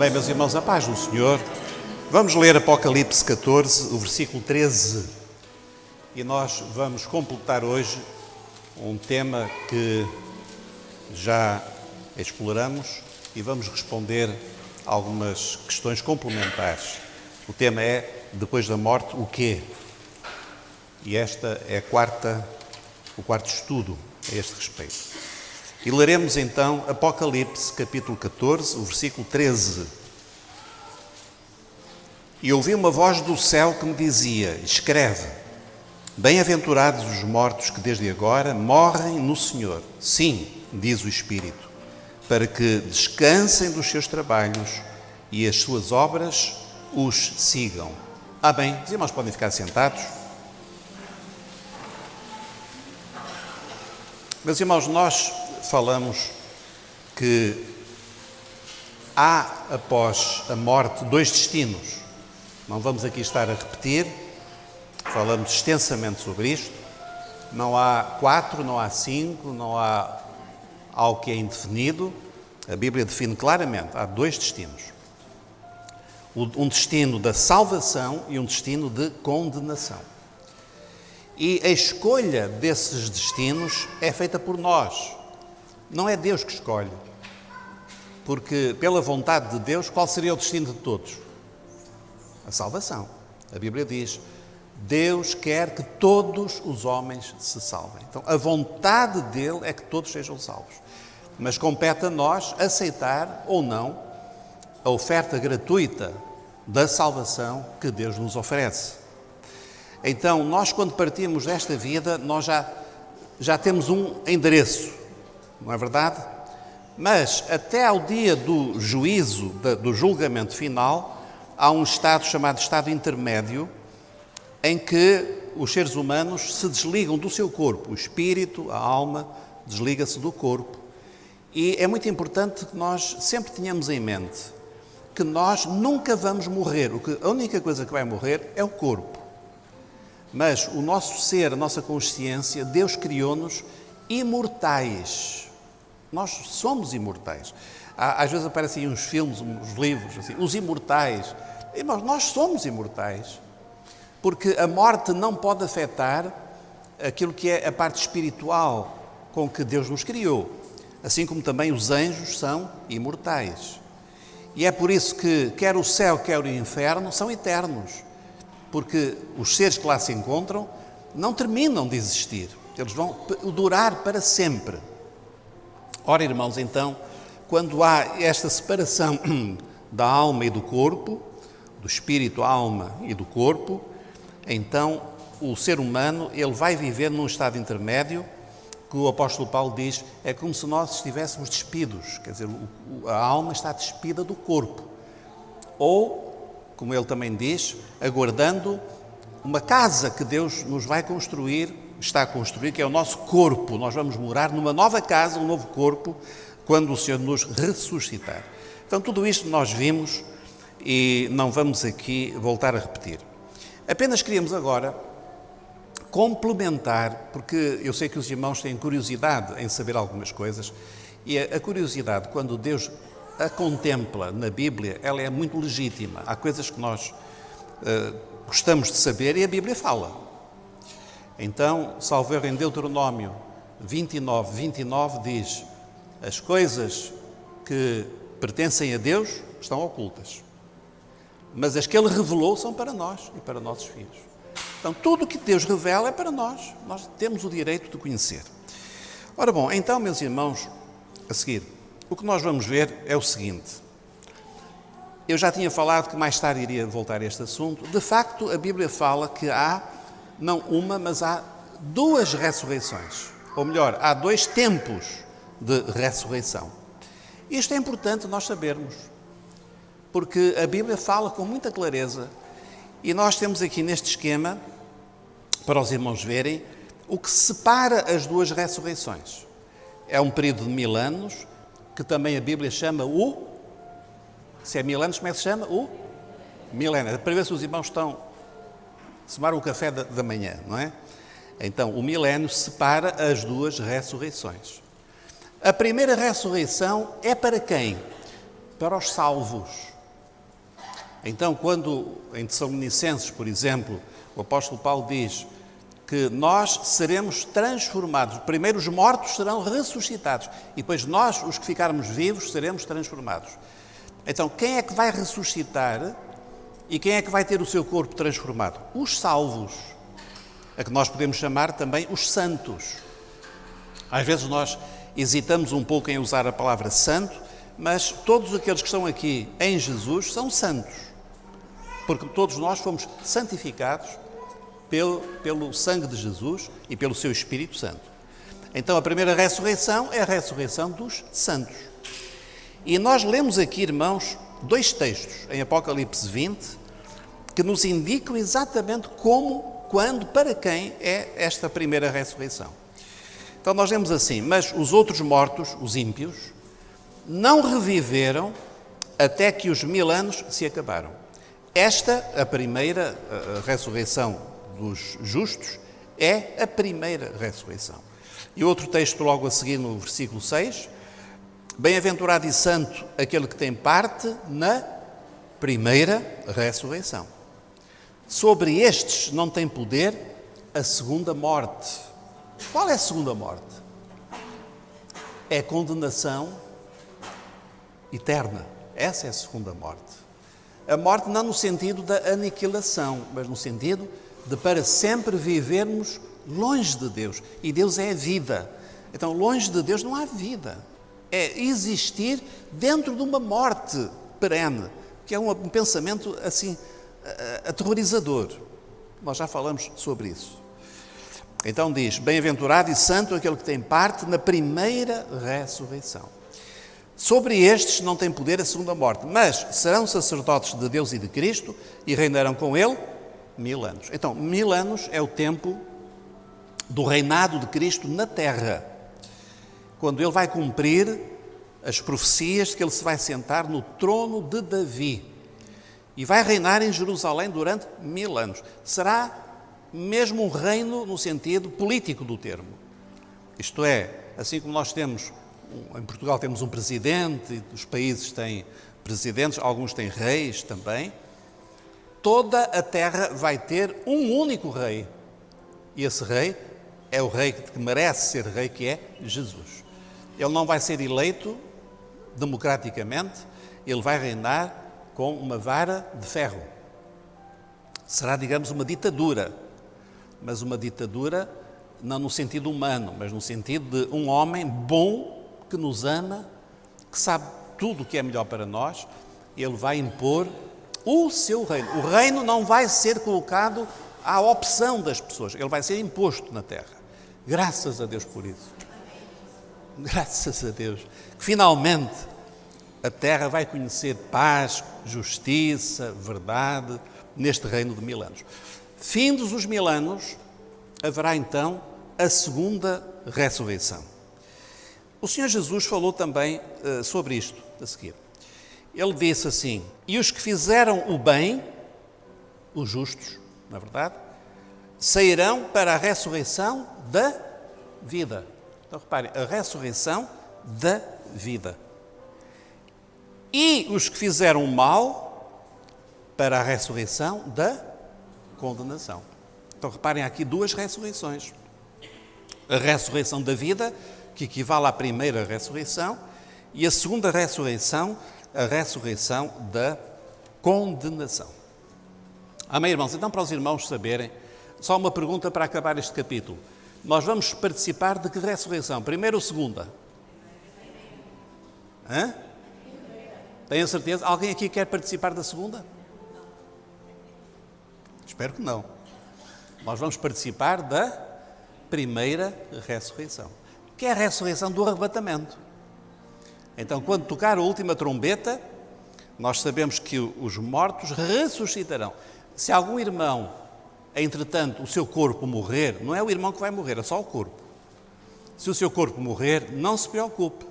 Bem, meus irmãos, a paz do Senhor. Vamos ler Apocalipse 14, o versículo 13. E nós vamos completar hoje um tema que já exploramos e vamos responder algumas questões complementares. O tema é, depois da morte, o quê? E esta é o quarto estudo a este respeito. E leremos então Apocalipse, capítulo 14, o versículo 13. E ouvi uma voz do céu que me dizia: escreve, bem-aventurados os mortos que desde agora morrem no Senhor. Sim, diz o Espírito, para que descansem dos seus trabalhos e as suas obras os sigam. Bem, os irmãos podem ficar sentados. Meus irmãos, nós falamos que há, após a morte, dois destinos. Não vamos aqui estar a repetir, falamos extensamente sobre isto. Não há 4, não há 5, não há algo que é indefinido. A Bíblia define claramente, há dois destinos. Um destino da salvação e um destino de condenação. E a escolha desses destinos é feita por nós. Não é Deus que escolhe, porque pela vontade de Deus, qual seria o destino de todos? A salvação. A Bíblia diz, Deus quer que todos os homens se salvem. Então, a vontade dele é que todos sejam salvos. Mas compete a nós aceitar ou não a oferta gratuita da salvação que Deus nos oferece. Então, nós quando partimos desta vida, nós já temos um endereço. Não é verdade? Mas até ao dia do juízo, do julgamento final, há um estado chamado estado intermédio, em que os seres humanos se desligam do seu corpo. O espírito, a alma, desliga-se do corpo. E é muito importante que nós sempre tenhamos em mente que nós nunca vamos morrer. A única coisa que vai morrer é o corpo. Mas o nosso ser, a nossa consciência, Deus criou-nos imortais. Nós somos imortais. Às vezes aparecem uns filmes, uns livros, assim, os imortais. Irmãos, nós somos imortais, porque a morte não pode afetar aquilo que é a parte espiritual com que Deus nos criou, assim como também os anjos são imortais. E é por isso que quer o céu, quer o inferno são eternos, porque os seres que lá se encontram não terminam de existir, eles vão durar para sempre. Ora, irmãos, então, quando há esta separação da alma e do corpo, do espírito, alma e do corpo, então o ser humano ele vai viver num estado intermédio que o apóstolo Paulo diz é como se nós estivéssemos despidos, quer dizer, a alma está despida do corpo. Ou, como ele também diz, aguardando uma casa que Deus nos vai construir, está a construir, que é o nosso corpo. Nós vamos morar numa nova casa, um novo corpo, quando o Senhor nos ressuscitar. Então, tudo isto nós vimos e não vamos aqui voltar a repetir. Apenas queríamos agora complementar, porque eu sei que os irmãos têm curiosidade em saber algumas coisas, e a curiosidade, quando Deus a contempla na Bíblia, ela é muito legítima. Há coisas que nós gostamos de saber e a Bíblia fala. Então, salvo erro, em Deuteronômio 29 diz: as coisas que pertencem a Deus estão ocultas, mas as que Ele revelou são para nós e para nossos filhos. Então, tudo o que Deus revela é para nós temos o direito de conhecer. Ora bom, então, meus irmãos, a seguir, o que nós vamos ver é o seguinte. Eu já tinha falado que mais tarde iria voltar a este assunto. De facto, a Bíblia fala que há não uma, mas há duas ressurreições. Ou melhor, há dois tempos de ressurreição. Isto é importante nós sabermos, porque a Bíblia fala com muita clareza e nós temos aqui neste esquema, para os irmãos verem, o que separa as duas ressurreições. É um período de 1000 anos, que também a Bíblia chama se é 1000 anos, como é que se chama? milénios. Para ver se os irmãos estão a tomar o café da manhã, não é? Então, o milénio separa as duas ressurreições. A primeira ressurreição é para quem? Para os salvos. Então, quando em Tessalonicenses, por exemplo, o apóstolo Paulo diz que nós seremos transformados. Primeiro os mortos serão ressuscitados e depois nós, os que ficarmos vivos, seremos transformados. Então, quem é que vai ressuscitar e quem é que vai ter o seu corpo transformado? Os salvos, a que nós podemos chamar também os santos. Às vezes nós hesitamos um pouco em usar a palavra santo, mas todos aqueles que estão aqui em Jesus são santos, porque todos nós fomos santificados pelo sangue de Jesus e pelo seu Espírito Santo. Então a primeira ressurreição é a ressurreição dos santos. E nós lemos aqui, irmãos, dois textos em Apocalipse 20 que nos indicam exatamente como, quando, para quem é esta primeira ressurreição. Então nós lemos assim: mas os outros mortos, os ímpios, não reviveram até que os 1000 anos se acabaram. Esta, a primeira ressurreição dos justos, é a primeira ressurreição. E outro texto logo a seguir no versículo 6, bem-aventurado e santo aquele que tem parte na primeira ressurreição. Sobre estes não tem poder a segunda morte. Qual é a segunda morte? É a condenação eterna. Essa é a segunda morte. A morte não no sentido da aniquilação, mas no sentido de para sempre vivermos longe de Deus. E Deus é a vida. Então, longe de Deus não há vida. É existir dentro de uma morte perene, que é um pensamento assim aterrorizador. Nós já falamos sobre isso. Então diz: bem-aventurado e santo aquele que tem parte na primeira ressurreição. Sobre estes não tem poder a segunda morte, mas serão sacerdotes de Deus e de Cristo e reinarão com ele 1000 anos. Então, 1000 anos é o tempo do reinado de Cristo na terra, quando ele vai cumprir as profecias de que ele se vai sentar no trono de Davi e vai reinar em Jerusalém durante 1000 anos. Será mesmo um reino no sentido político do termo. Isto é, assim como nós temos, em Portugal temos um presidente, e os países têm presidentes, alguns têm reis também, toda a terra vai ter um único rei. E esse rei é o rei que merece ser rei, que é Jesus. Ele não vai ser eleito democraticamente, ele vai reinar com uma vara de ferro. Será, digamos, uma ditadura, mas uma ditadura não no sentido humano, mas no sentido de um homem bom, que nos ama, que sabe tudo o que é melhor para nós. Ele vai impor o seu reino. O reino não vai ser colocado à opção das pessoas, ele vai ser imposto na terra. Graças a Deus por isso. Graças a Deus. Que finalmente a terra vai conhecer paz, justiça, verdade, neste reino de 1000 anos. Findos os 1000 anos, haverá então a segunda ressurreição. O Senhor Jesus falou também sobre isto a seguir. Ele disse assim: e os que fizeram o bem, os justos, não é verdade, sairão para a ressurreição da vida. Então reparem, a ressurreição da vida. E os que fizeram o mal, para a ressurreição da condenação. Então reparem, há aqui duas ressurreições. A ressurreição da vida, que equivale à primeira ressurreição, e a segunda ressurreição, a ressurreição da condenação. Amém, irmãos? Então, para os irmãos saberem, só uma pergunta para acabar este capítulo. Nós vamos participar de que ressurreição? Primeira ou segunda? Hã? Tenho certeza? Alguém aqui quer participar da segunda? Espero que não. Nós vamos participar da primeira ressurreição, que é a ressurreição do arrebatamento. Então, quando tocar a última trombeta, nós sabemos que os mortos ressuscitarão. Se algum irmão, entretanto, o seu corpo morrer, não é o irmão que vai morrer, é só o corpo. Se o seu corpo morrer, não se preocupe,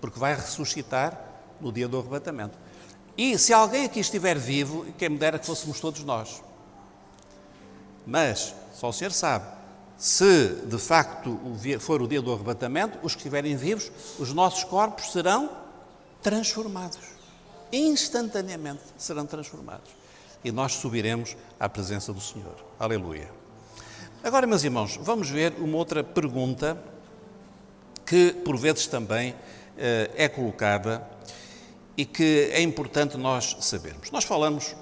porque vai ressuscitar no dia do arrebatamento. E se alguém aqui estiver vivo, quem me dera que fôssemos todos nós. Mas, só o Senhor sabe, se de facto for o dia do arrebatamento, os que estiverem vivos, os nossos corpos serão transformados. Instantaneamente serão transformados. E nós subiremos à presença do Senhor. Aleluia. Agora, meus irmãos, vamos ver uma outra pergunta que, por vezes, também é colocada e que é importante nós sabermos. Nós falamos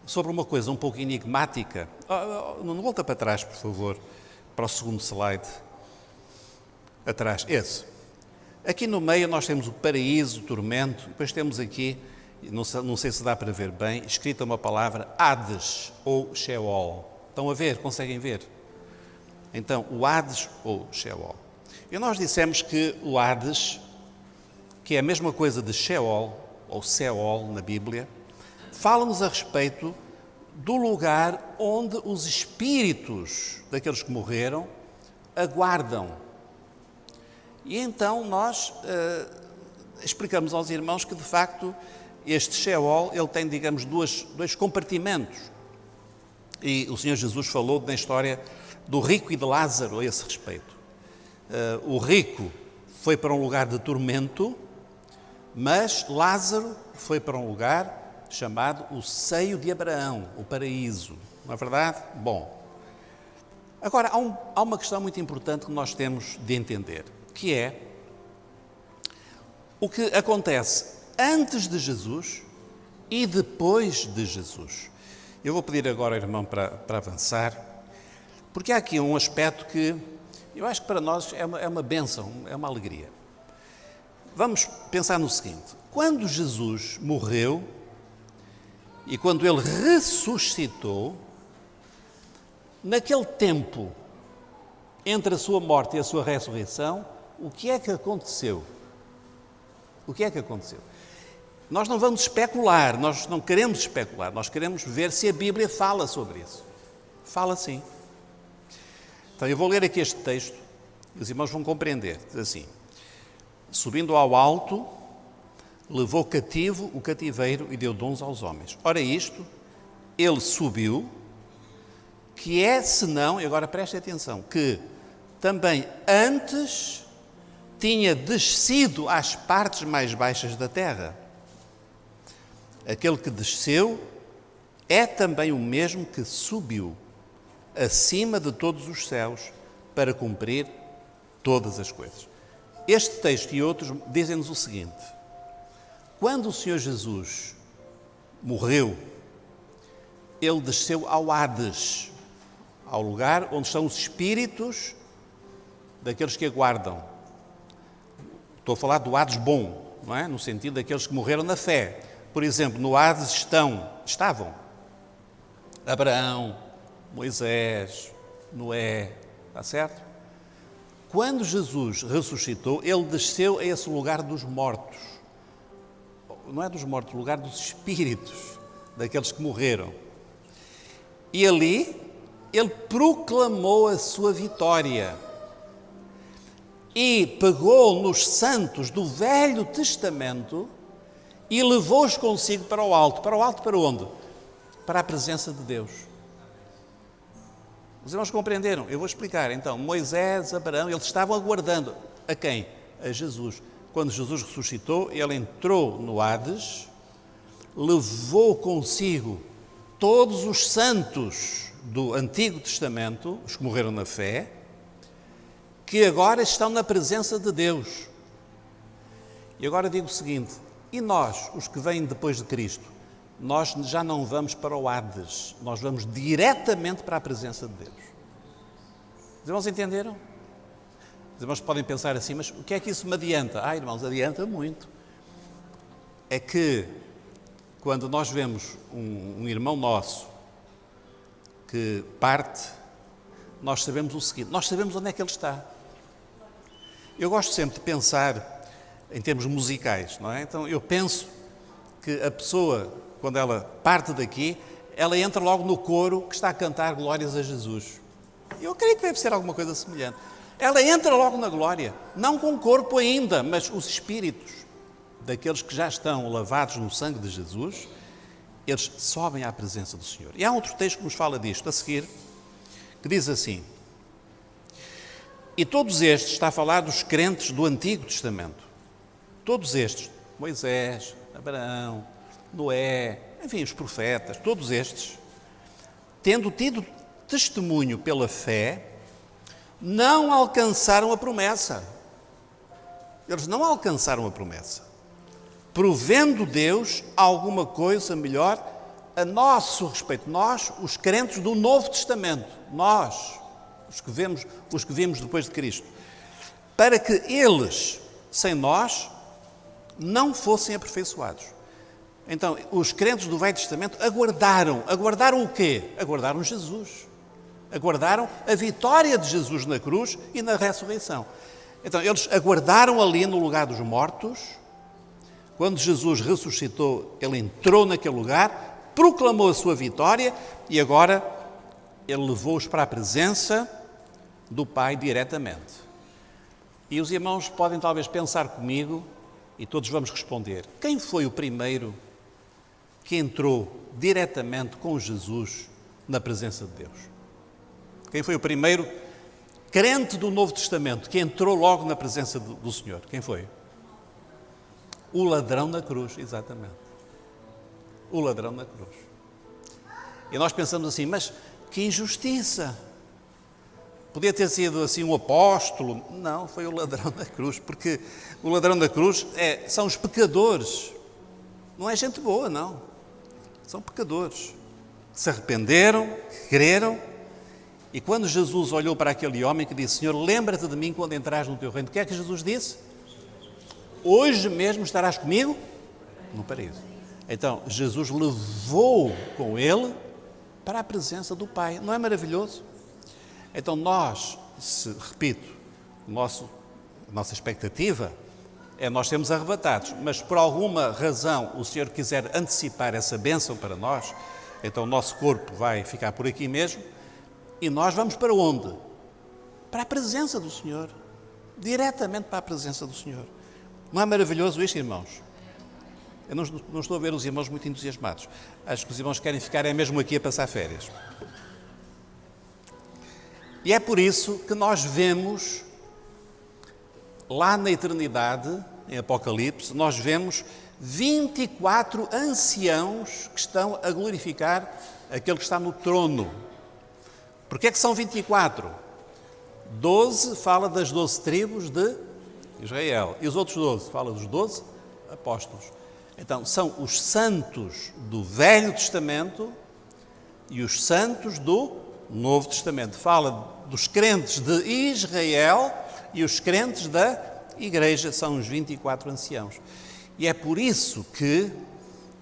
sobre uma coisa um pouco enigmática. Não volta para trás, por favor, para o segundo slide. Atrás, esse. Aqui no meio nós temos o paraíso, o tormento, depois temos aqui, não sei se dá para ver bem, escrita uma palavra Hades ou Sheol. Estão a ver? Conseguem ver? Então, o Hades ou Sheol. E nós dissemos que o Hades, que é a mesma coisa de Sheol ou Seol na Bíblia, fala-nos a respeito do lugar onde os espíritos daqueles que morreram aguardam. E então nós explicamos aos irmãos que, de facto, este Sheol, ele tem, digamos, dois compartimentos. E o Senhor Jesus falou na história do rico e de Lázaro a esse respeito. O rico foi para um lugar de tormento, mas Lázaro foi para um lugar chamado o seio de Abraão, o paraíso. Não é verdade? Bom, agora há uma questão muito importante que nós temos de entender, que é o que acontece antes de Jesus e depois de Jesus. Eu vou pedir agora ao irmão para avançar, porque há aqui um aspecto que eu acho que para nós é uma bênção, é uma alegria. Vamos pensar no seguinte: quando Jesus morreu e quando ele ressuscitou, naquele tempo entre a sua morte e a sua ressurreição, o que é que aconteceu? O que é que aconteceu? Nós não vamos especular, nós não queremos especular, nós queremos ver se a Bíblia fala sobre isso. Fala sim. Então eu vou ler aqui este texto e os irmãos vão compreender. Diz assim: subindo ao alto, levou cativo o cativeiro e deu dons aos homens. Ora isto, ele subiu, que é senão, e agora preste atenção, que também antes tinha descido às partes mais baixas da terra. Aquele que desceu é também o mesmo que subiu acima de todos os céus para cumprir todas as coisas. Este texto e outros dizem-nos o seguinte: quando o Senhor Jesus morreu, ele desceu ao Hades, ao lugar onde estão os espíritos daqueles que aguardam. Estou a falar do Hades bom, não é? No sentido daqueles que morreram na fé. Por exemplo, no Hades estavam Abraão, Moisés, Noé, está certo? Quando Jesus ressuscitou, ele desceu a esse lugar dos mortos. Não é dos mortos, o lugar dos espíritos, daqueles que morreram. E ali, ele proclamou a sua vitória. E pegou nos santos do Velho Testamento e levou-os consigo para o alto. Para o alto para onde? Para a presença de Deus. Os irmãos compreenderam? Eu vou explicar. Então, Moisés, Abraão, eles estavam aguardando. A quem? A Jesus. Quando Jesus ressuscitou, ele entrou no Hades, levou consigo todos os santos do Antigo Testamento, os que morreram na fé, que agora estão na presença de Deus. E agora digo o seguinte: e nós, os que vêm depois de Cristo, nós já não vamos para o Hades, nós vamos diretamente para a presença de Deus. Os irmãos entenderam? Os irmãos podem pensar assim: mas o que é que isso me adianta? Irmãos, adianta muito. É que quando nós vemos um irmão nosso que parte, nós sabemos o seguinte: nós sabemos onde é que ele está. Eu gosto sempre de pensar em termos musicais, não é? Então eu penso que a pessoa, quando ela parte daqui, ela entra logo no coro que está a cantar glórias a Jesus. Eu creio que deve ser alguma coisa semelhante. Ela entra logo na glória, não com o corpo ainda, mas os espíritos daqueles que já estão lavados no sangue de Jesus, eles sobem à presença do Senhor. E há outro texto que nos fala disto a seguir, que diz assim: e todos estes, está a falar dos crentes do Antigo Testamento, todos estes, Moisés, Abraão, Noé, enfim, os profetas, todos estes, tendo tido testemunho pela fé, não alcançaram a promessa. Eles não alcançaram a promessa, provendo Deus alguma coisa melhor a nosso respeito. Nós, os crentes do Novo Testamento, nós, os que vimos depois de Cristo, para que eles, sem nós, não fossem aperfeiçoados. Então, os crentes do Velho Testamento aguardaram o quê? Aguardaram Jesus. Aguardaram a vitória de Jesus na cruz e na ressurreição. Então, eles aguardaram ali no lugar dos mortos. Quando Jesus ressuscitou, ele entrou naquele lugar, proclamou a sua vitória e agora ele levou-os para a presença do Pai diretamente. E os irmãos podem talvez pensar comigo, e todos vamos responder: quem foi o primeiro que entrou diretamente com Jesus na presença de Deus? Quem foi o primeiro crente do Novo Testamento que entrou logo na presença do Senhor? Quem foi? O ladrão na cruz, exatamente. O ladrão na cruz. E nós pensamos assim: mas que injustiça! Podia ter sido assim um apóstolo. Não, foi o ladrão na cruz, porque o ladrão na cruz são os pecadores. Não é gente boa, não. São pecadores que se arrependeram, que creram. E quando Jesus olhou para aquele homem que disse: Senhor, lembra-te de mim quando entrares no teu reino, o que é que Jesus disse? Hoje mesmo estarás comigo no paraíso. Então, Jesus levou com ele para a presença do Pai. Não é maravilhoso? Então nós, repito, a nossa expectativa é nós sermos arrebatados, mas por alguma razão o Senhor quiser antecipar essa bênção para nós, então o nosso corpo vai ficar por aqui mesmo e nós vamos para onde? Para a presença do Senhor, diretamente para a presença do Senhor. Não é maravilhoso isto, irmãos? Eu não estou a ver os irmãos muito entusiasmados. Acho que os irmãos querem ficar mesmo aqui a passar férias. E é por isso que nós vemos, lá na eternidade, em Apocalipse, nós vemos 24 anciãos que estão a glorificar aquele que está no trono. Porquê é que são 24? 12 fala das 12 tribos de Israel. E os outros 12 fala dos 12 apóstolos. Então, são os santos do Velho Testamento e os santos do Novo Testamento. Fala dos crentes de Israel e os crentes da Igreja, são os 24 anciãos. E é por isso que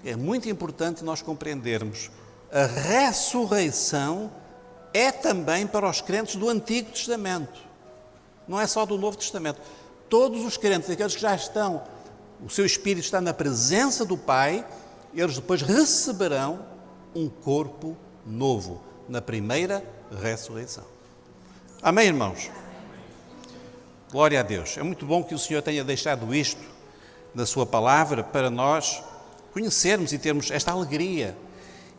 é muito importante nós compreendermos: a ressurreição é também para os crentes do Antigo Testamento. Não é só do Novo Testamento. Todos os crentes, aqueles que já estão, o seu espírito está na presença do Pai, eles depois receberão um corpo novo na primeira ressurreição. Amém, irmãos? Glória a Deus. É muito bom que o Senhor tenha deixado isto na sua palavra para nós conhecermos e termos esta alegria.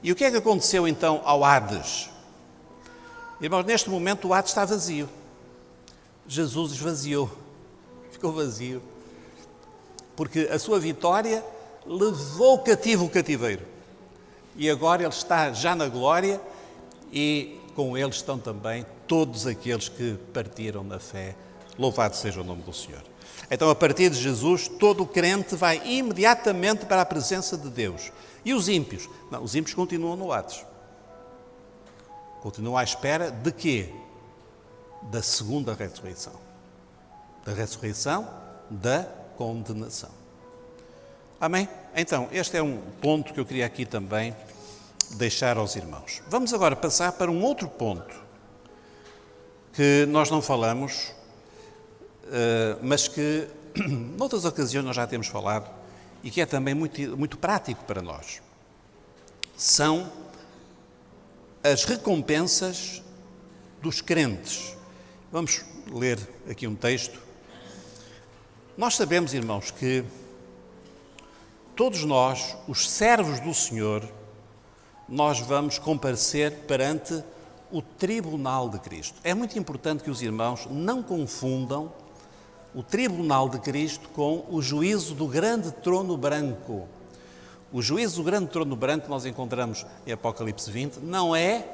E o que é que aconteceu então ao Hades? Irmãos, neste momento o Hades está vazio. Jesus esvaziou, ficou vazio, porque a sua vitória levou cativo o cativeiro. E agora ele está já na glória e com ele estão também todos aqueles que partiram na fé. Louvado seja o nome do Senhor. Então, a partir de Jesus, todo o crente vai imediatamente para a presença de Deus. E os ímpios? Não, os ímpios continuam no Hades. Continuam à espera de quê? Da segunda ressurreição. Da ressurreição da condenação. Amém? Então, este é um ponto que eu queria aqui também deixar aos irmãos. Vamos agora passar para um outro ponto que nós não falamos, mas que noutras ocasiões nós já temos falado e que é também muito prático para nós. São as recompensas dos crentes. Vamos ler aqui um texto. Nós sabemos, irmãos, que todos nós, os servos do Senhor, nós vamos comparecer perante o tribunal de Cristo. É muito importante que os irmãos não confundam o tribunal de Cristo com o juízo do grande trono branco. O juízo do grande trono branco que nós encontramos em Apocalipse 20 não é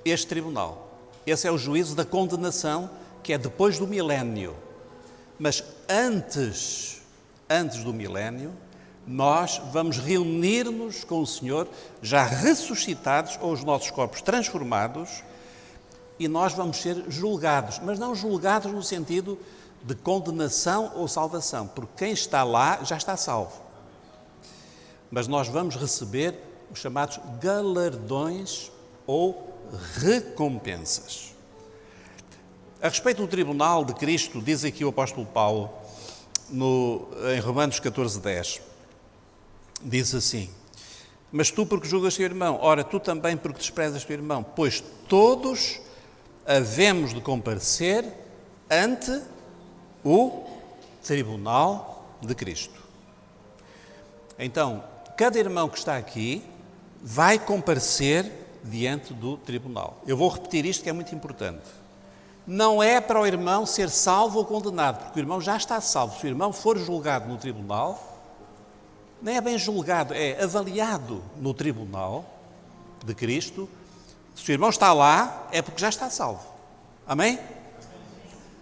este tribunal. Esse é o juízo da condenação, que é depois do milénio. Mas antes do milénio, nós vamos reunir-nos com o Senhor, já ressuscitados, ou os nossos corpos transformados, e nós vamos ser julgados, mas não julgados no sentido de condenação ou salvação, porque quem está lá já está salvo. Mas nós vamos receber os chamados galardões ou recompensas. A respeito do tribunal de Cristo, diz aqui o apóstolo Paulo, em Romanos 14:10, diz assim: mas tu porque julgas teu irmão, ora tu também porque desprezas teu irmão, pois todos havemos de comparecer ante o tribunal de Cristo. Então, cada irmão que está aqui vai comparecer diante do tribunal. Eu vou repetir isto que é muito importante. Não é para o irmão ser salvo ou condenado, porque o irmão já está salvo. Se o irmão for julgado no tribunal, nem é bem julgado, é avaliado no tribunal de Cristo. Se o irmão está lá, é porque já está salvo. Amém?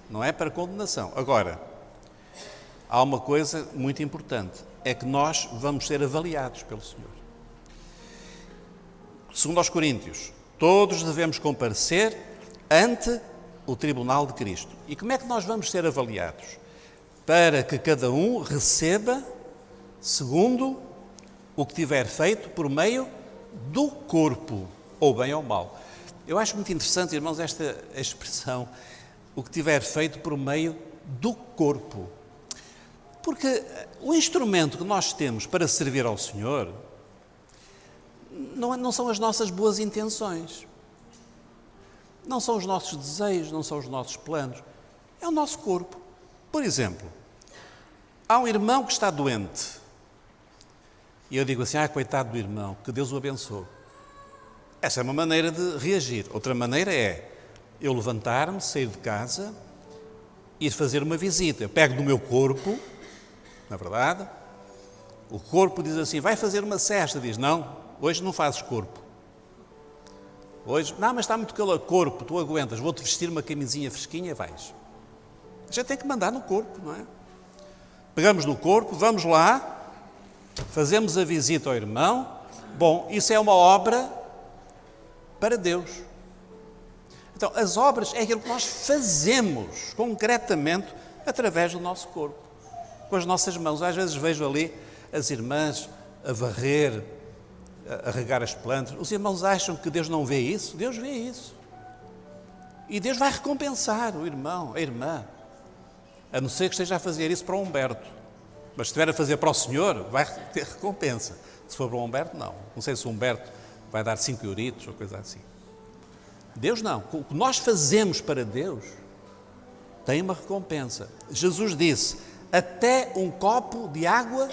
Não é para condenação. Agora, há uma coisa muito importante, é que nós vamos ser avaliados pelo Senhor. Segundo aos Coríntios, todos devemos comparecer ante o tribunal de Cristo. E como é que nós vamos ser avaliados? Para que cada um receba segundo o que tiver feito por meio do corpo, ou bem ou mal. Eu acho muito interessante, irmãos, esta expressão, o que tiver feito por meio do corpo. Porque o instrumento que nós temos para servir ao Senhor não são as nossas boas intenções, não são os nossos desejos, não são os nossos planos, é o nosso corpo. Por exemplo, há um irmão que está doente e eu digo assim: coitado do irmão, que Deus o abençoe. Essa é uma maneira de reagir. Outra maneira é eu levantar-me, sair de casa, ir fazer uma visita. Eu pego do meu corpo, na verdade, o corpo diz assim: vai fazer uma cesta. Diz: não, hoje não fazes corpo. Hoje, não, mas está muito calor. Corpo, tu aguentas, vou-te vestir uma camisinha fresquinha, vais. A gente tem que mandar no corpo, não é? Pegamos no corpo, vamos lá, fazemos a visita ao irmão. Bom, isso é uma obra para Deus. Então, as obras é aquilo que nós fazemos concretamente através do nosso corpo, com as nossas mãos. Às vezes vejo ali as irmãs a varrer, a regar as plantas. Os irmãos acham que Deus não vê isso? Deus vê isso. E Deus vai recompensar o irmão, a irmã. A não ser que esteja a fazer isso para o Humberto. Mas se estiver a fazer para o Senhor, vai ter recompensa. Se for para o Humberto, não. Não sei se o Humberto vai dar 5 euritos ou coisa assim. Deus não. O que nós fazemos para Deus tem uma recompensa. Jesus disse: até um copo de água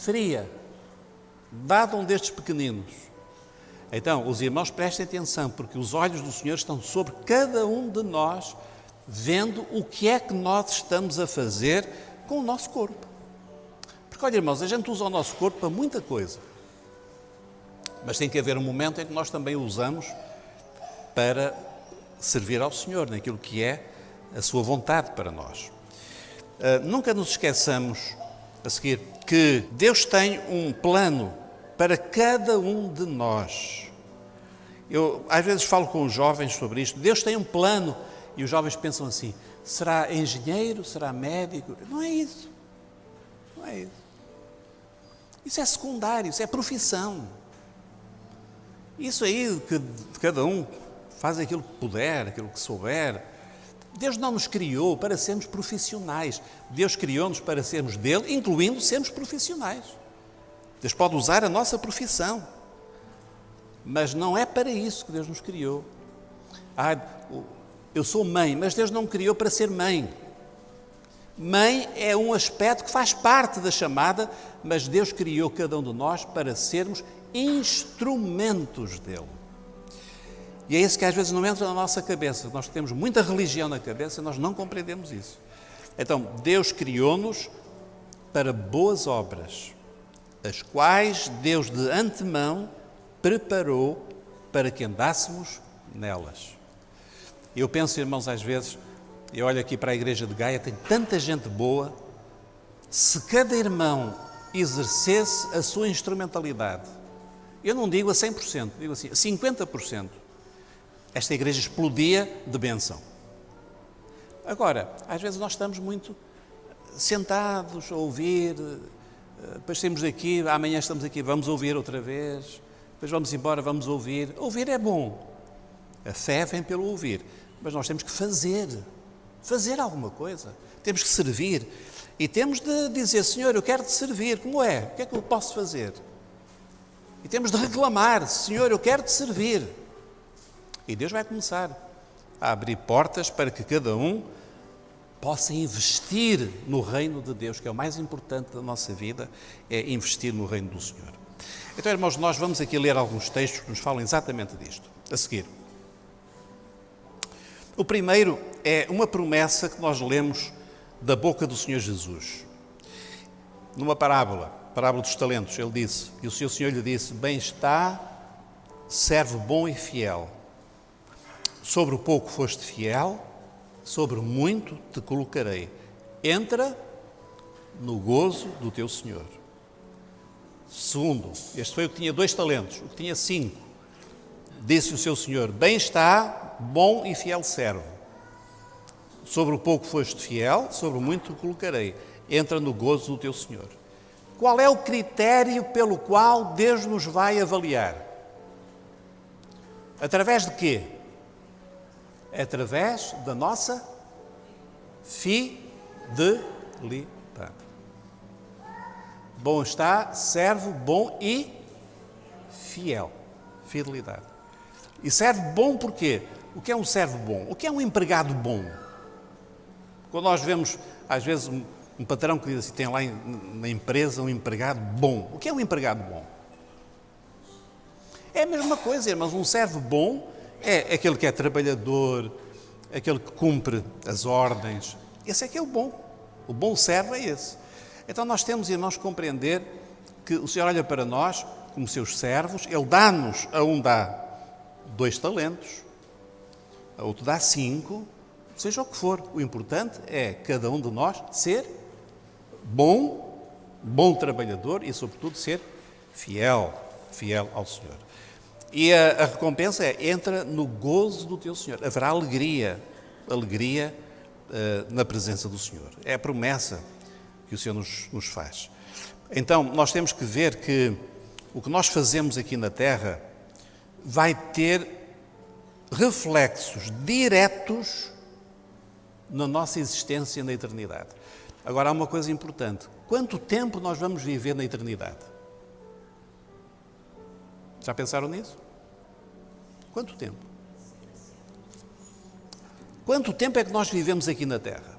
fria, dado a um destes pequeninos. Então, os irmãos, prestem atenção, porque os olhos do Senhor estão sobre cada um de nós, vendo o que é que nós estamos a fazer com o nosso corpo. Porque, olha, irmãos, a gente usa o nosso corpo para muita coisa, mas tem que haver um momento em que nós também o usamos para servir ao Senhor, naquilo que é a sua vontade para nós. Nunca nos esqueçamos, a seguir, que Deus tem um plano para cada um de nós. Eu, às vezes, falo com os jovens sobre isto. Deus tem um plano, e os jovens pensam assim: será engenheiro, será médico? Não é isso. Não é isso. Isso é secundário, isso é profissão. Isso aí, que cada um faz aquilo que puder, aquilo que souber. Deus não nos criou para sermos profissionais. Deus criou-nos para sermos dele, incluindo sermos profissionais. Deus pode usar a nossa profissão, mas não é para isso que Deus nos criou. Eu sou mãe, mas Deus não me criou para ser mãe. Mãe é um aspecto que faz parte da chamada, mas Deus criou cada um de nós para sermos instrumentos dele. E é isso que às vezes não entra na nossa cabeça. Nós temos muita religião na cabeça e nós não compreendemos isso. Então, Deus criou-nos para boas obras, as quais Deus de antemão preparou para que andássemos nelas. Eu penso, irmãos, às vezes, eu olho aqui para a igreja de Gaia, tem tanta gente boa, se cada irmão exercesse a sua instrumentalidade, eu não digo a 100%, digo assim, a 50%, esta igreja explodia de bênção. Agora, às vezes nós estamos muito sentados a ouvir, depois saímos daqui, amanhã estamos aqui, vamos ouvir outra vez, depois vamos embora, vamos ouvir. Ouvir é bom, a fé vem pelo ouvir, mas nós temos que fazer alguma coisa, temos que servir e temos de dizer, Senhor, eu quero te servir, como é? O que é que eu posso fazer? E temos de reclamar, Senhor, eu quero te servir. E Deus vai começar a abrir portas para que cada um possa investir no reino de Deus, que é o mais importante da nossa vida, é investir no reino do Senhor. Então, irmãos, nós vamos aqui ler alguns textos que nos falam exatamente disto. A seguir. O primeiro é uma promessa que nós lemos da boca do Senhor Jesus. Numa parábola dos talentos, ele disse, e o seu Senhor lhe disse, bem está, servo bom e fiel. Sobre o pouco foste fiel, sobre o muito te colocarei. Entra no gozo do teu Senhor. Segundo, este foi o que tinha 2 talentos, o que tinha 5. Disse o seu Senhor, bem está, bom e fiel servo. Sobre o pouco foste fiel, sobre o muito te colocarei. Entra no gozo do teu Senhor. Qual é o critério pelo qual Deus nos vai avaliar? Através de quê? Através da nossa fidelidade. Bom está, servo bom e fiel. Fidelidade. E servo bom porquê? O que é um servo bom? O que é um empregado bom? Quando nós vemos, às vezes, um patrão que diz assim, tem lá na empresa um empregado bom. O que é um empregado bom? É a mesma coisa, irmãos. Um servo bom é aquele que é trabalhador, aquele que cumpre as ordens. Esse é que é o bom. O bom servo é esse. Então nós temos, irmãos, que compreender que o Senhor olha para nós como seus servos, Ele dá-nos, a um dá 2 talentos, a outro dá 5, seja o que for. O importante é cada um de nós ser bom trabalhador e, sobretudo, ser fiel ao Senhor. E a recompensa é, entra no gozo do teu Senhor. Haverá alegria na presença do Senhor. É a promessa que o Senhor nos faz. Então, nós temos que ver que o que nós fazemos aqui na Terra vai ter reflexos diretos na nossa existência na eternidade. Agora, há uma coisa importante. Quanto tempo nós vamos viver na eternidade? Já pensaram nisso? Quanto tempo? Quanto tempo é que nós vivemos aqui na Terra?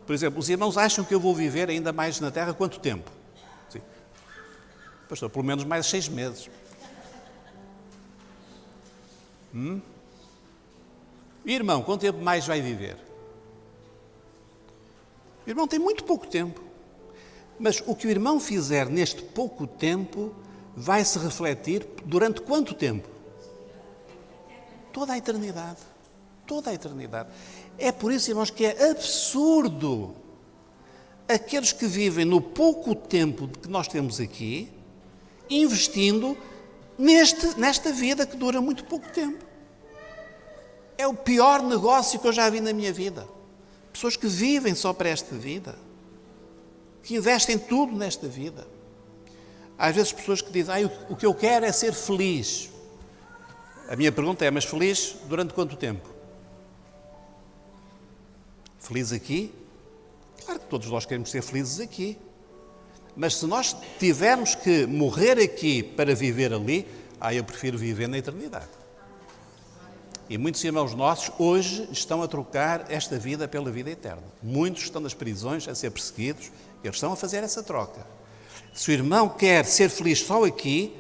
Por exemplo, os irmãos acham que eu vou viver ainda mais na Terra quanto tempo? Sim. Pastor, pelo menos mais 6 meses. Irmão, quanto tempo mais vai viver? O irmão tem muito pouco tempo. Mas o que o irmão fizer neste pouco tempo vai se refletir durante quanto tempo? Toda a eternidade. Toda a eternidade. É por isso, irmãos, que é absurdo aqueles que vivem no pouco tempo que nós temos aqui, investindo nesta vida que dura muito pouco tempo. É o pior negócio que eu já vi na minha vida. Pessoas que vivem só para esta vida, que investem tudo nesta vida. Às vezes pessoas que dizem, o que eu quero é ser feliz. A minha pergunta é, mas feliz durante quanto tempo? Feliz aqui? Claro que todos nós queremos ser felizes aqui. Mas se nós tivermos que morrer aqui para viver ali, eu prefiro viver na eternidade. E muitos irmãos nossos hoje estão a trocar esta vida pela vida eterna. Muitos estão nas prisões a ser perseguidos, eles estão a fazer essa troca. Se o irmão quer ser feliz só aqui,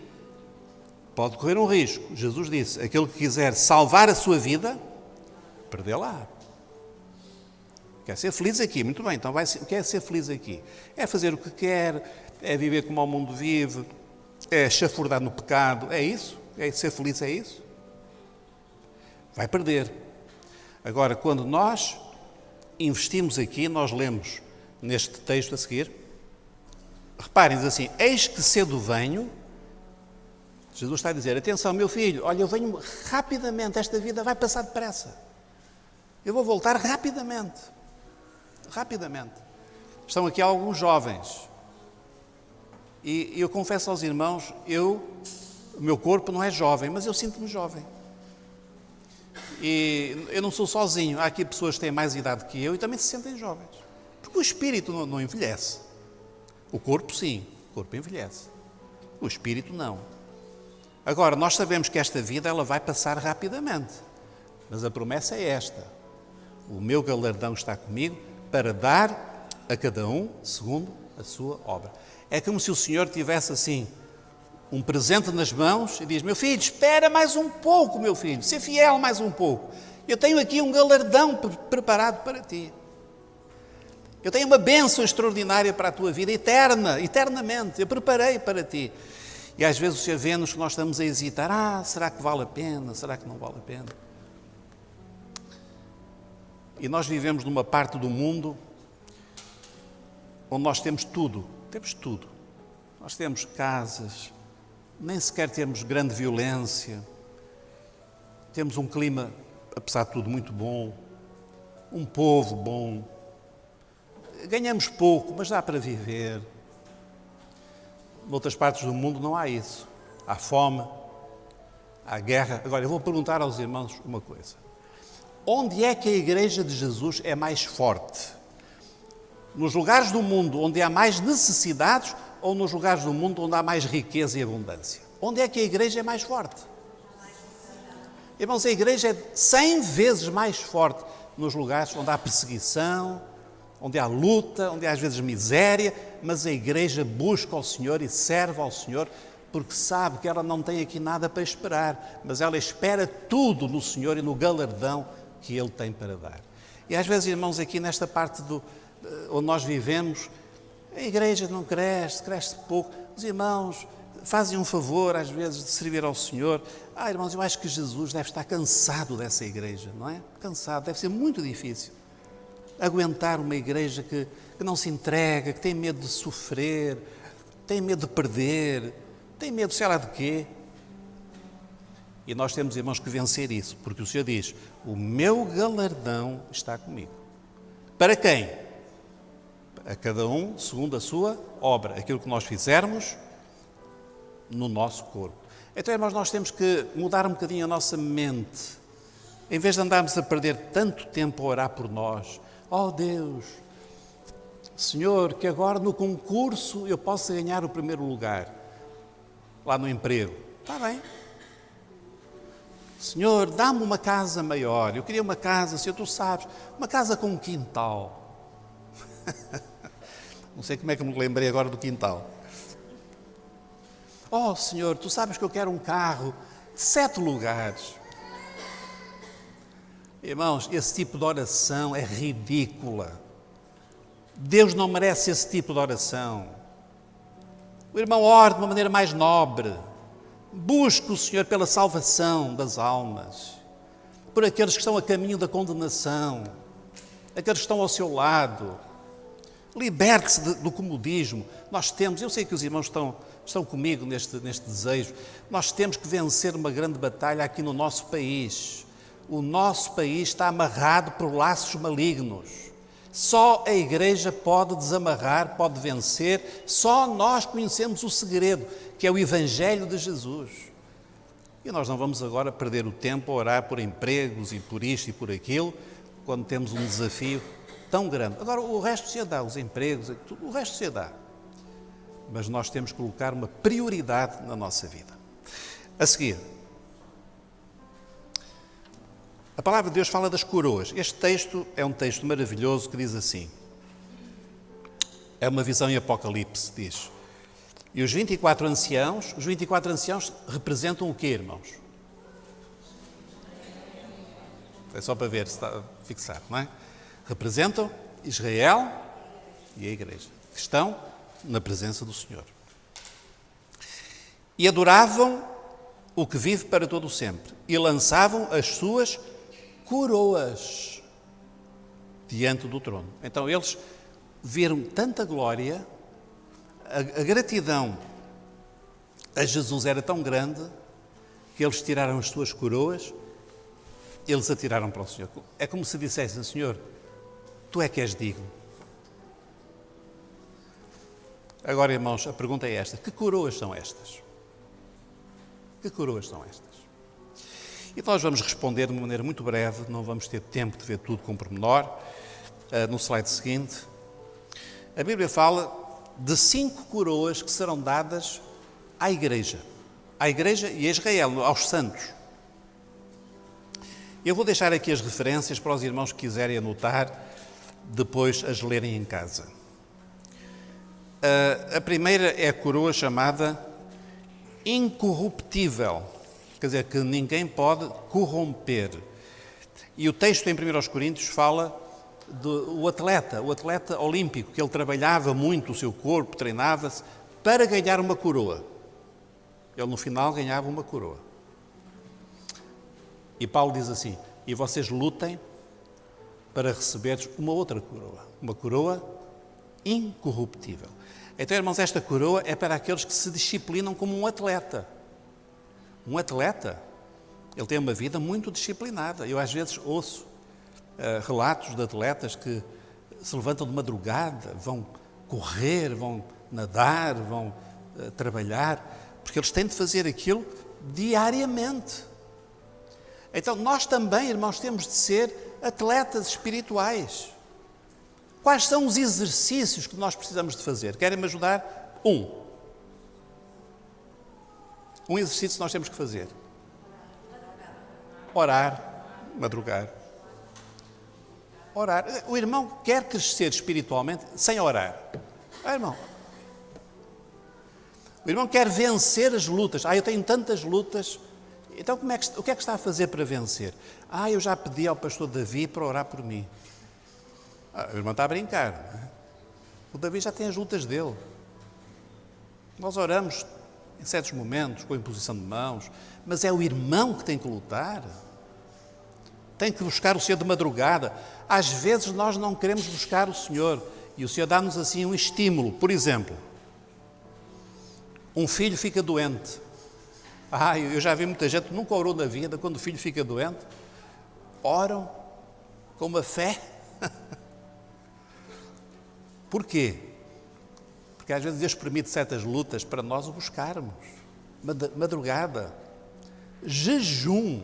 pode correr um risco. Jesus disse, aquele que quiser salvar a sua vida, perdê-la. Quer ser feliz aqui, muito bem, então quer ser feliz aqui. É fazer o que quer, é viver como o mundo vive, é chafurdar no pecado, é isso? É ser feliz, é isso? Vai perder. Agora, quando nós investimos aqui, nós lemos neste texto a seguir, reparem, diz assim, eis que cedo venho, Jesus está a dizer, atenção meu filho, olha, eu venho rapidamente, esta vida vai passar depressa. Eu vou voltar rapidamente. Rapidamente. Estão aqui alguns jovens. E eu confesso aos irmãos, o meu corpo não é jovem, mas eu sinto-me jovem. E eu não sou sozinho. Há aqui pessoas que têm mais idade que eu e também se sentem jovens. Porque o espírito não envelhece. O corpo sim, o corpo envelhece. O espírito não. Agora, nós sabemos que esta vida ela vai passar rapidamente. Mas a promessa é esta. O meu galardão está comigo para dar a cada um segundo a sua obra. É como se o Senhor tivesse assim um presente nas mãos e diz, meu filho, espera mais um pouco, meu filho, ser fiel mais um pouco. Eu tenho aqui um galardão preparado para ti. Eu tenho uma bênção extraordinária para a tua vida, eterna, eternamente. Eu preparei para ti. E às vezes o Senhor vê-nos que nós estamos a hesitar, será que vale a pena? Será que não vale a pena? E nós vivemos numa parte do mundo onde nós temos tudo. Nós temos casas, nem sequer temos grande violência, temos um clima, apesar de tudo, muito bom, um povo bom, ganhamos pouco, mas dá para viver. Noutras partes do mundo não há isso. Há fome, há guerra. Agora, eu vou perguntar aos irmãos uma coisa. Onde é que a Igreja de Jesus é mais forte? Nos lugares do mundo onde há mais necessidades ou nos lugares do mundo onde há mais riqueza e abundância? Onde é que a Igreja é mais forte? Irmãos, a Igreja é 100 vezes mais forte nos lugares onde há perseguição, onde há luta, onde há às vezes miséria, mas a Igreja busca ao Senhor e serve ao Senhor porque sabe que ela não tem aqui nada para esperar, mas ela espera tudo no Senhor e no galardão que Ele tem para dar. E às vezes, irmãos, aqui nesta parte onde nós vivemos, a Igreja não cresce pouco. Os irmãos fazem um favor, às vezes, de servir ao Senhor. Irmãos, eu acho que Jesus deve estar cansado dessa Igreja, não é? Cansado, deve ser muito difícil aguentar uma Igreja que não se entrega, que tem medo de sofrer, tem medo de perder, tem medo, sei lá de quê. E nós temos, irmãos, que vencer isso, porque o Senhor diz, o meu galardão está comigo. Para quem? A cada um segundo a sua obra, aquilo que nós fizermos no nosso corpo. Então, irmãos, nós temos que mudar um bocadinho a nossa mente. Em vez de andarmos a perder tanto tempo a orar por nós, Deus, Senhor, que agora no concurso eu possa ganhar o primeiro lugar, lá no emprego. Está bem. Senhor, dá-me uma casa maior. Eu queria uma casa, Senhor, tu sabes, uma casa com um quintal. Não sei como é que me lembrei agora do quintal. Senhor, tu sabes que eu quero um carro de 7 lugares. Irmãos, esse tipo de oração é ridícula. Deus não merece esse tipo de oração. O irmão ora de uma maneira mais nobre. Busque o Senhor pela salvação das almas, por aqueles que estão a caminho da condenação, aqueles que estão ao seu lado. Liberte-se do comodismo. Nós temos, eu sei que os irmãos estão comigo neste desejo, nós temos que vencer uma grande batalha aqui no nosso país. O nosso país está amarrado por laços malignos. Só a Igreja pode desamarrar, pode vencer, só nós conhecemos o segredo, que é o Evangelho de Jesus. E nós não vamos agora perder o tempo a orar por empregos e por isto e por aquilo, quando temos um desafio tão grande. Agora, o resto se dá, os empregos, o resto se dá. Mas nós temos que colocar uma prioridade na nossa vida. A seguir, palavra de Deus fala das coroas. Este texto é um texto maravilhoso que diz assim. É uma visão em Apocalipse, diz. E os 24 anciãos representam o quê, irmãos? É só para ver se está a fixar, não é? Representam Israel e a Igreja, que estão na presença do Senhor. E adoravam o que vive para todo o sempre, e lançavam as suas coroas diante do trono. Então eles viram tanta glória, a gratidão a Jesus era tão grande, que eles tiraram as suas coroas, eles atiraram para o Senhor. É como se dissessem, Senhor, Tu é que és digno. Agora, irmãos, a pergunta é esta, que coroas são estas? Que coroas são estas? E nós vamos responder de uma maneira muito breve, não vamos ter tempo de ver tudo com pormenor. No slide seguinte, a Bíblia fala de 5 coroas que serão dadas à Igreja e a Israel, aos santos. Eu vou deixar aqui as referências para os irmãos que quiserem anotar, depois as lerem em casa. A primeira é a coroa chamada incorruptível, quer dizer, que ninguém pode corromper. E o texto em 1 Coríntios fala do atleta olímpico, que ele trabalhava muito o seu corpo, treinava-se para ganhar uma coroa. Ele no final ganhava uma coroa. E Paulo diz assim, e vocês lutem para receberes uma outra coroa, uma coroa incorruptível. Então, irmãos, esta coroa é para aqueles que se disciplinam como um atleta. Um atleta, ele tem uma vida muito disciplinada. Eu às vezes ouço relatos de atletas que se levantam de madrugada, vão correr, vão nadar, vão trabalhar, porque eles têm de fazer aquilo diariamente. Então, nós também, irmãos, temos de ser atletas espirituais. Quais são os exercícios que nós precisamos de fazer? Querem-me ajudar? Um exercício que nós temos que fazer. Orar, madrugar. Orar. O irmão quer crescer espiritualmente sem orar. Irmão. O irmão quer vencer as lutas. Eu tenho tantas lutas. Então, o que é que está a fazer para vencer? Eu já pedi ao pastor Davi para orar por mim. O irmão está a brincar. Não é? O Davi já tem as lutas dele. Nós oramos em certos momentos, com a imposição de mãos, mas é o irmão que tem que lutar. Tem que buscar o Senhor de madrugada. Às vezes nós não queremos buscar o Senhor e o Senhor dá-nos assim um estímulo. Por exemplo, um filho fica doente. Eu já vi muita gente que nunca orou na vida, quando o filho fica doente, oram com uma fé. Porquê? Porque às vezes Deus permite certas lutas para nós o buscarmos. Madrugada, jejum.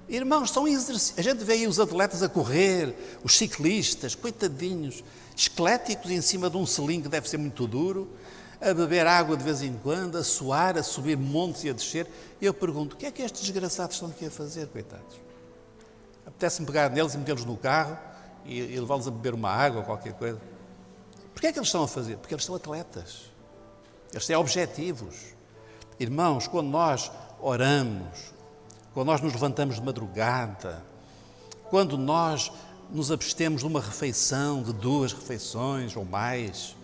Irmãos, são exercícios. A gente vê aí os atletas a correr, os ciclistas, coitadinhos, esqueléticos em cima de um selim que deve ser muito duro, a beber água de vez em quando, a suar, a subir montes e a descer. E eu pergunto, o que é que estes desgraçados estão aqui a fazer, coitados? Apetece-me pegar neles e metê-los no carro e levá-los a beber uma água ou qualquer coisa. Porquê é que eles estão a fazer? Porque eles são atletas. Eles têm objetivos. Irmãos, quando nós oramos, quando nós nos levantamos de madrugada, quando nós nos abstemos de uma refeição, de 2 refeições ou mais,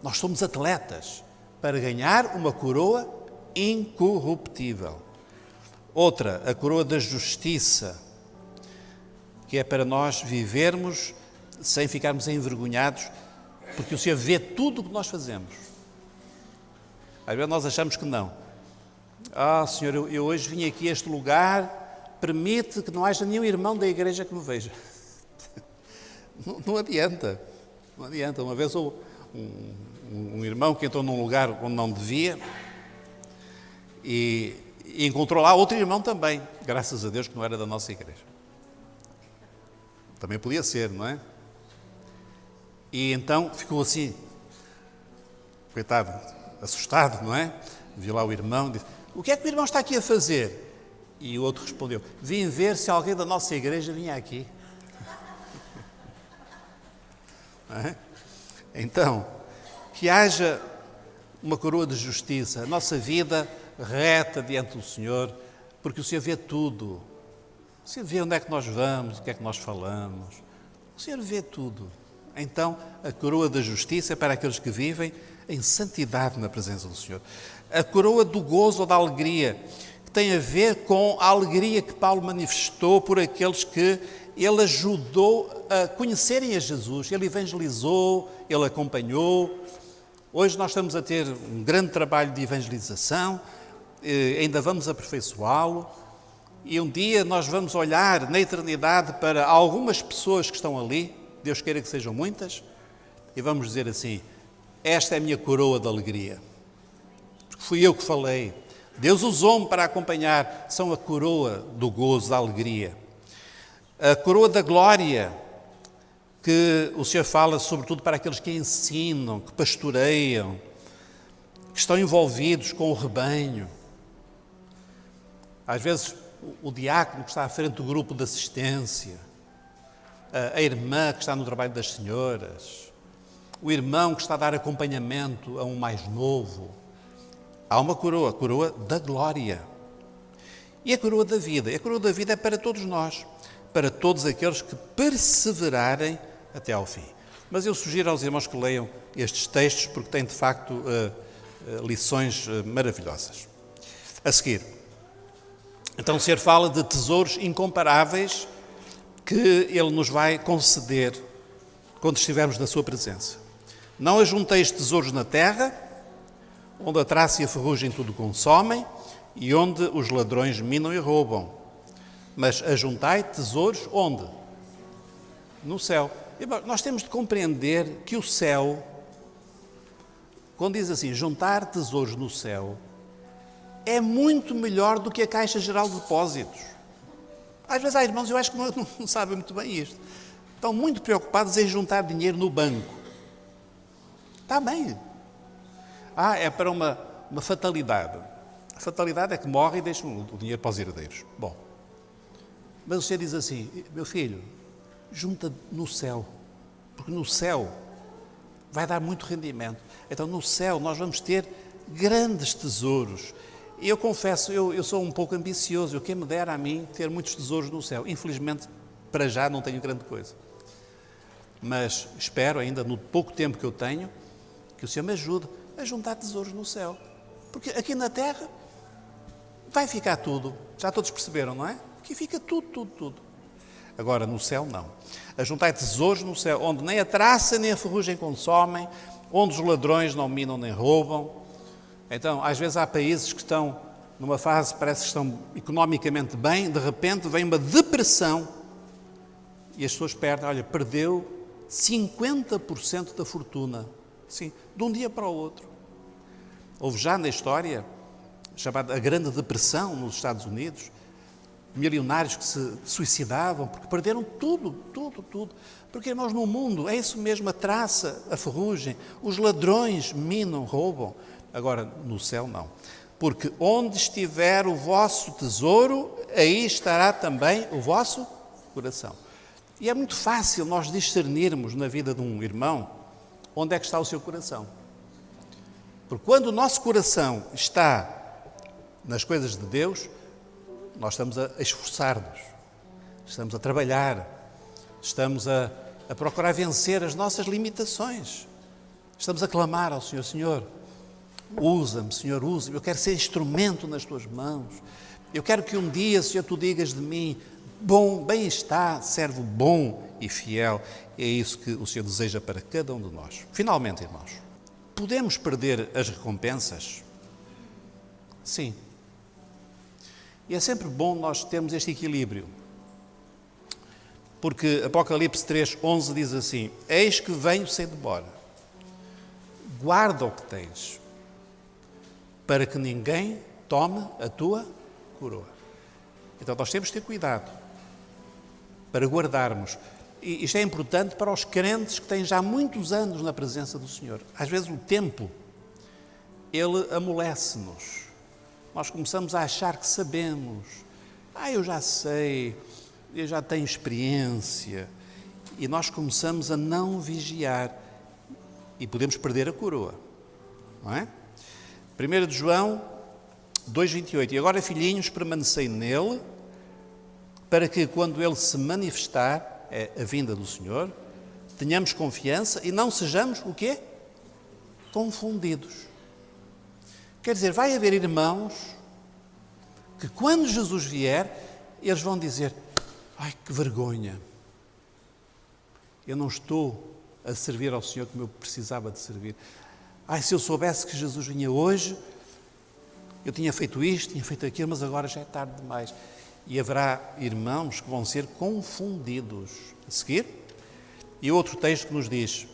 nós somos atletas para ganhar uma coroa incorruptível. Outra, a coroa da justiça, que é para nós vivermos sem ficarmos envergonhados, porque o Senhor vê tudo o que nós fazemos. Às vezes nós achamos que não. Senhor, eu hoje vim aqui a este lugar, permite que não haja nenhum irmão da igreja que me veja. Não adianta. Não adianta. Uma vez um irmão que entrou num lugar onde não devia e encontrou lá outro irmão também, graças a Deus que não era da nossa igreja. Também podia ser, não é? E então ficou assim, coitado, assustado, não é? Viu lá o irmão, disse, o que é que o irmão está aqui a fazer? E o outro respondeu: vim ver se alguém da nossa igreja vinha aqui. Então, que haja uma coroa de justiça, a nossa vida reta diante do Senhor, porque o Senhor vê tudo. O Senhor vê onde é que nós vamos, o que é que nós falamos. O Senhor vê tudo. Então, a coroa da justiça é para aqueles que vivem em santidade na presença do Senhor. A coroa do gozo ou da alegria, que tem a ver com a alegria que Paulo manifestou por aqueles que ele ajudou a conhecerem a Jesus. Ele evangelizou, ele acompanhou. Hoje nós estamos a ter um grande trabalho de evangelização, ainda vamos aperfeiçoá-lo. E um dia nós vamos olhar na eternidade para algumas pessoas que estão ali, Deus queira que sejam muitas, e vamos dizer assim: esta é a minha coroa de alegria. Porque fui eu que falei. Deus usou-me para acompanhar. São a coroa do gozo, da alegria. A coroa da glória, que o Senhor fala sobretudo para aqueles que ensinam, que pastoreiam, que estão envolvidos com o rebanho. Às vezes o diácono que está à frente do grupo de assistência, a irmã que está no trabalho das senhoras, o irmão que está a dar acompanhamento a um mais novo. Há uma coroa, a coroa da glória. E a coroa da vida? A coroa da vida é para todos nós, para todos aqueles que perseverarem até ao fim. Mas eu sugiro aos irmãos que leiam estes textos, porque têm de facto lições maravilhosas. A seguir, então o Senhor fala de tesouros incomparáveis que Ele nos vai conceder quando estivermos na sua presença. Não ajunteis tesouros na terra, onde a traça e a ferrugem tudo consomem, e onde os ladrões minam e roubam. Mas ajuntai tesouros onde? No céu. E, bom, nós temos de compreender que o céu, quando diz assim, juntar tesouros no céu, é muito melhor do que a Caixa Geral de Depósitos. Às vezes há irmãos, eu acho que não sabem muito bem isto. Estão muito preocupados em juntar dinheiro no banco. Está bem. É para uma fatalidade. A fatalidade é que morre e deixa o dinheiro para os herdeiros. Bom, mas o Senhor diz assim: meu filho, junta no céu, porque no céu vai dar muito rendimento. Então no céu nós vamos ter grandes tesouros. E eu confesso, eu sou um pouco ambicioso. Quem me dera a mim ter muitos tesouros no céu. Infelizmente, para já não tenho grande coisa. Mas espero ainda, no pouco tempo que eu tenho, que o Senhor me ajude a juntar tesouros no céu. Porque aqui na terra vai ficar tudo. Já todos perceberam, não é? Aqui fica tudo. Agora, no céu, não. A juntar tesouros no céu, onde nem a traça nem a ferrugem consomem, onde os ladrões não minam nem roubam. Então, às vezes há países que estão numa fase, parece que estão economicamente bem, de repente vem uma depressão e as pessoas perdeu 50% da fortuna. Sim, de um dia para o outro. Houve já na história, chamada a Grande Depressão nos Estados Unidos, milionários que se suicidavam porque perderam tudo. Porque, irmãos, no mundo é isso mesmo, a traça, a ferrugem, os ladrões minam, roubam. Agora, no céu não. Porque onde estiver o vosso tesouro, aí estará também o vosso coração. E é muito fácil nós discernirmos na vida de um irmão onde é que está o seu coração. Porque quando o nosso coração está nas coisas de Deus, nós estamos a esforçar-nos, estamos a trabalhar, estamos a procurar vencer as nossas limitações. Estamos a clamar ao Senhor: Senhor, usa-me, Senhor, usa-me. Eu quero ser instrumento nas tuas mãos. Eu quero que um dia, Senhor, tu digas de mim: bem está, servo bom e fiel. É isso que o Senhor deseja para cada um de nós. Finalmente, irmãos, podemos perder as recompensas? Sim. E é sempre bom nós termos este equilíbrio. Porque Apocalipse 3:11 diz assim: eis que venho sem demora. Guarda o que tens, para que ninguém tome a tua coroa. Então nós temos de ter cuidado para guardarmos. E isto é importante para os crentes que têm já muitos anos na presença do Senhor. Às vezes o tempo, ele amolece-nos. Nós começamos a achar que sabemos, Eu já sei, eu já tenho experiência. E nós começamos a não vigiar e podemos perder a coroa, não é? 1 de João 2,28. E agora, filhinhos, permanecei nele, para que quando ele se manifestar, é a vinda do Senhor, tenhamos confiança e não sejamos o quê? Confundidos. Quer dizer, vai haver irmãos que quando Jesus vier, eles vão dizer: ai, que vergonha, eu não estou a servir ao Senhor como eu precisava de servir. Se eu soubesse que Jesus vinha hoje, eu tinha feito isto, tinha feito aquilo, mas agora já é tarde demais. E haverá irmãos que vão ser confundidos. A seguir, e outro texto que nos diz: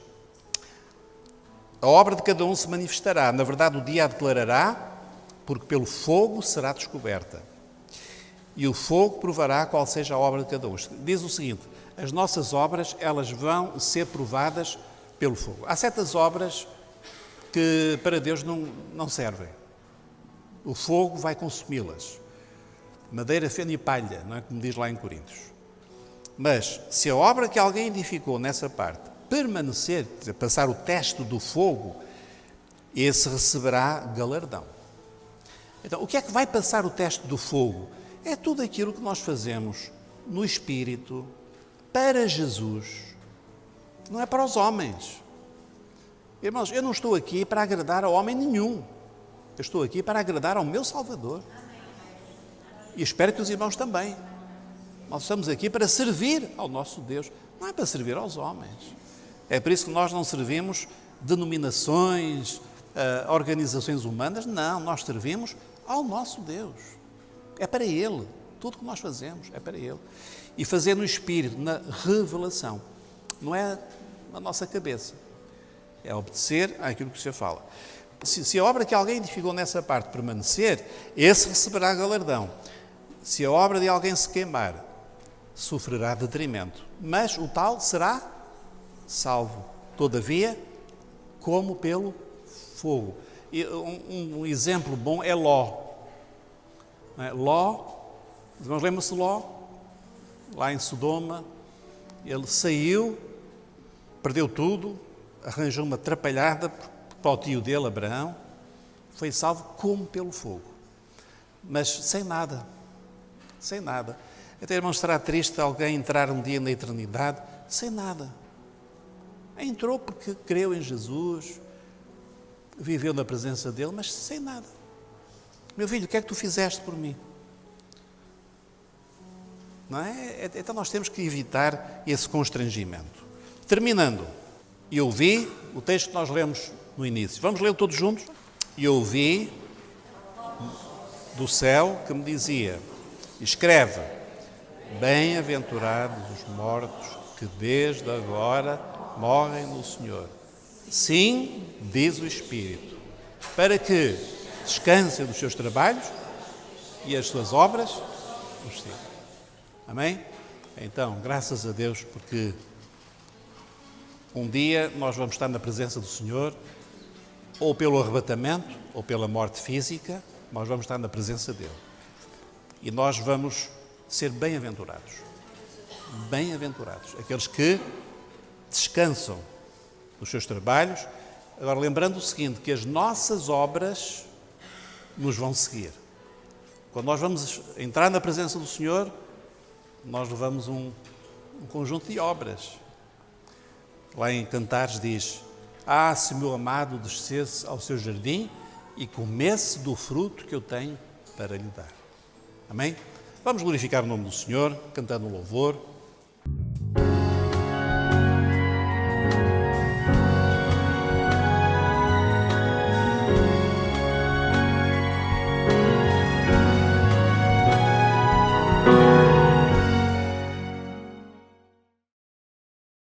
a obra de cada um se manifestará, na verdade o dia a declarará, porque pelo fogo será descoberta. E o fogo provará qual seja a obra de cada um. Diz o seguinte: as nossas obras, elas vão ser provadas pelo fogo. Há certas obras que para Deus não servem. O fogo vai consumi-las. Madeira, feno e palha, não é como diz lá em Coríntios. Mas se a obra que alguém edificou nessa parte permanecer, quer dizer, passar o teste do fogo, esse receberá galardão. Então, o que é que vai passar o teste do fogo? É tudo aquilo que nós fazemos no Espírito, para Jesus, não é para os homens. Irmãos, eu não estou aqui para agradar a homem nenhum. Eu estou aqui para agradar ao meu Salvador. E espero que os irmãos também. Nós estamos aqui para servir ao nosso Deus, não é para servir aos homens. É por isso que nós não servimos denominações, organizações humanas. Não, nós servimos ao nosso Deus. É para Ele. Tudo que nós fazemos é para Ele. E fazer no Espírito, na revelação. Não é na nossa cabeça. É obedecer àquilo que o Senhor fala. Se a obra que alguém edificou nessa parte permanecer, esse receberá galardão. Se a obra de alguém se queimar, sofrerá detrimento. Mas o tal será salvo. Todavia, como pelo fogo. E um exemplo bom é Ló. Ló, irmãos, lembram-se de Ló? Lá em Sodoma, ele saiu, perdeu tudo, arranjou uma atrapalhada para o tio dele, Abraão, foi salvo como pelo fogo. Mas sem nada. Sem nada. Até, irmãos, será triste alguém entrar um dia na eternidade sem nada. Entrou porque creu em Jesus, viveu na presença dele, mas sem nada. Meu filho, o que é que tu fizeste por mim? Não é? Então nós temos que evitar esse constrangimento. Terminando, e ouvi o texto que nós lemos no início. Vamos ler todos juntos? E ouvi do céu que me dizia: escreve, bem-aventurados os mortos que desde agora morrem no Senhor. Sim, diz o Espírito, para que descansem dos seus trabalhos e as suas obras os sigam. Amém? Então, graças a Deus, porque um dia nós vamos estar na presença do Senhor, ou pelo arrebatamento, ou pela morte física, nós vamos estar na presença dEle. E nós vamos ser bem-aventurados. Bem-aventurados. Aqueles que descansam dos seus trabalhos. Agora, lembrando o seguinte, que as nossas obras nos vão seguir. Quando nós vamos entrar na presença do Senhor, nós levamos um conjunto de obras. Lá em Cantares diz: se meu amado descesse ao seu jardim e comesse do fruto que eu tenho para lhe dar. Amém? Vamos glorificar o nome do Senhor, cantando um louvor.